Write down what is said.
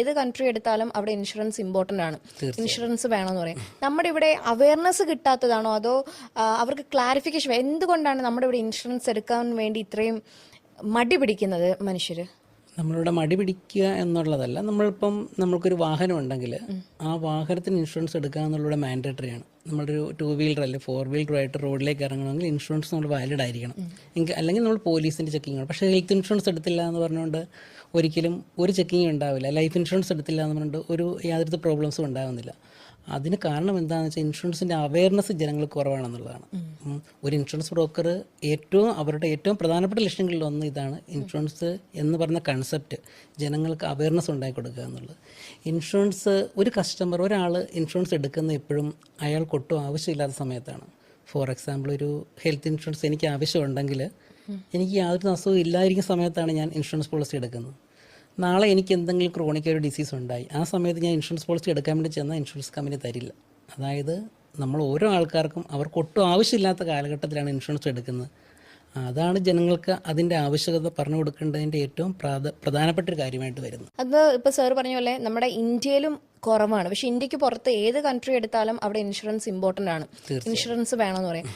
ഏത് കൺട്രി എടുത്താലും അവിടെ ഇൻഷുറൻസ് ഇമ്പോർട്ടൻ്റ് ആണ്. ഇൻഷുറൻസ് വേണമെന്ന് പറയും. നമ്മുടെ ഇവിടെ അവയർനെസ് കിട്ടാത്തതാണോ അതോ അവർക്ക് ക്ലാരിഫിക്കേഷൻ എന്തുകൊണ്ടാണ് നമ്മുടെ ഇവിടെ ഇൻഷുറൻസ് എടുക്കാൻ വേണ്ടി ഇത്രയും മടി പിടിക്കുന്നത് മനുഷ്യർ? നമ്മളിവിടെ മടി പിടിക്കുക എന്നുള്ളതല്ല, നമ്മൾക്കൊരു വാഹനം ഉണ്ടെങ്കിൽ ആ വാഹനത്തിന് ഇൻഷുറൻസ് എടുക്കുക എന്നുള്ളത് മാൻഡേറ്ററിയാണ്. നമ്മളൊരു 2 വീലർ അല്ലെങ്കിൽ 4 വീലർ ആയിട്ട് റോഡിലേക്ക് ഇറങ്ങണമെങ്കിൽ ഇൻഷുറൻസ് നമ്മൾ വാലിഡ് ആയിരിക്കണം. അല്ലെങ്കിൽ നമ്മൾ പോലീസിൻ്റെ ചെക്കിംഗ് ആണ്. പക്ഷേ ഹെൽത്ത് ഇൻഷുറൻസ് എടുത്തില്ല എന്ന് പറഞ്ഞുകൊണ്ട് ഒരിക്കലും ഒരു ചെക്കിങ് ഉണ്ടാവില്ല. ലൈഫ് ഇൻഷുറൻസ് എടുത്തില്ല എന്ന് പറഞ്ഞുകൊണ്ട് യാതൊരു പ്രോബ്ലംസും ഉണ്ടാകുന്നില്ല. അതിന് കാരണം എന്താണെന്ന് വെച്ചാൽ ഇൻഷുറൻസിൻ്റെ അവയർനെസ് ജനങ്ങൾ കുറവാണെന്നുള്ളതാണ്. ഒരു ഇൻഷുറൻസ് ബ്രോക്കർ അവരുടെ ഏറ്റവും പ്രധാനപ്പെട്ട ലക്ഷ്യങ്ങളിലൊന്ന് ഇതാണ്. ഇൻഷുറൻസ് എന്ന് പറയുന്ന കൺസെപ്റ്റ് ജനങ്ങൾക്ക് അവയർനെസ് ഉണ്ടാക്കി കൊടുക്കുക എന്നുള്ളത്. ഇൻഷുറൻസ് ഒരാൾ ഇൻഷുറൻസ് എടുക്കുന്ന എപ്പോഴും അയാൾക്കൊട്ടും ആവശ്യമില്ലാത്ത സമയത്താണ്. ഫോർ എക്സാമ്പിൾ, ഒരു ഹെൽത്ത് ഇൻഷുറൻസ് എനിക്ക് ആവശ്യമുണ്ടെങ്കിൽ എനിക്ക് യാതൊരു അസുഖം ഇല്ലാതിരിക്കുന്ന സമയത്താണ് ഞാൻ ഇൻഷുറൻസ് പോളിസി എടുക്കുന്നത്. നാളെ എനിക്ക് എന്തെങ്കിലും ക്രോണിക് ഒരു ഡിസീസ് ഉണ്ടായി, ആ സമയത്ത് ഞാൻ ഇൻഷുറൻസ് പോളിസി എടുക്കാൻ വേണ്ടി ചെന്നാൽ ഇൻഷുറൻസ് കമ്പനി തരില്ല. അതായത് നമ്മൾ ഓരോ ആൾക്കാർക്കും അവർക്കൊട്ടും ആവശ്യമില്ലാത്ത കാലഘട്ടത്തിലാണ് ഇൻഷുറൻസ് എടുക്കുന്നത്. അതാണ് ജനങ്ങൾക്ക് അതിൻ്റെ ആവശ്യകത പറഞ്ഞു കൊടുക്കേണ്ടതിൻ്റെ ഏറ്റവും പ്രധാനപ്പെട്ട ഒരു കാര്യമായിട്ട് വരുന്നത്. അത് ഇപ്പോൾ സാർ പറഞ്ഞ പോലെ നമ്മുടെ ഇന്ത്യയിലും കുറവാണ്. പക്ഷേ ഇന്ത്യക്ക് പുറത്ത് ഏത് കൺട്രി എടുത്താലും അവിടെ ഇൻഷുറൻസ് ഇമ്പോർട്ടൻ്റ് ആണ്. ഇൻഷുറൻസ് വേണമെന്ന് പറയും.